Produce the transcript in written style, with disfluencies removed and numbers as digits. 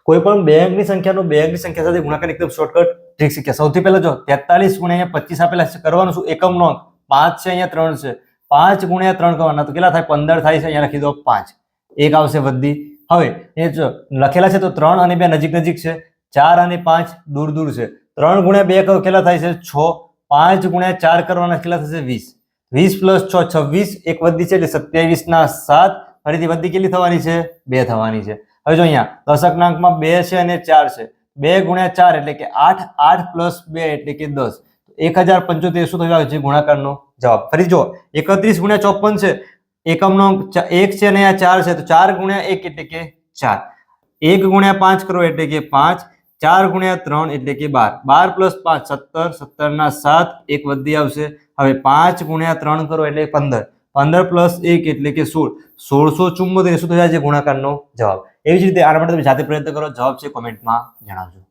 કોઈ પણ બે અંકની સંખ્યાનો બે અંકની સંખ્યા સાથે ગુણાકાર એકદમ શોર્ટકટ ટ્રીક શીખ્યા. સૌથી પહેલા જો 43 ગુણ્યા 25 આપેલા છે, કરવાનું શું? એકમનો અંક 5 છે, અહીંયા 3 છે, 5 ગુણ્યા 3 કરવાના તો કેટલા થાય? 15 થાય છે. અહીંયા લખી દો 5, એક આવશે વધી. હવે એ જો લખેલા છે તો 3 અને 2 નજીક નજીક છે, 4 અને 5 દૂર દૂર છે. 3 ગુણ્યા 2 કરો કેટલા થાય છે? 6. 5 ગુણ્યા 4 કરવાના કેટલા થશે? 20. 20 પ્લસ 6 26, એક વધી છે એટલે 27 ના 7. ફરીથી વધી કેટલી થવાની છે? 2 થવાની છે. હવે જો અહીંયા દશકનાંકમાં 2 છે અને 4 છે, 2 ગુણ્યા 4 એટલે કે 8, 8 પ્લસ 2 એટલે કે 10. 1075 શું થયું? આવે છે ગુણાકારનો જવાબ. ફરી જો 31 ગુણ્યા 54 છે, એકમનો અંક 1 છે અને આ 4 છે, તો 4 ગુણ્યા 1 એટલે કે 4. 1 ગુણ્યા 5 કરો એટલે કે 5, 4 ગુણ્યા 3 એટલે કે 12, 12 પ્લસ 5 17, 17 ના 7, એક વધી આવશે. હવે 5 ગુણ્યા 3 કરો એટલે 15, 15 પ્લસ 1 એટલે કે 16, 1674 શું થયા છે ગુણાકારનો જવાબ. એવી જ રીતે આના માટે તમે જાતે પ્રયત્ન કરો, જવાબ છે કોમેન્ટમાં જણાવજો.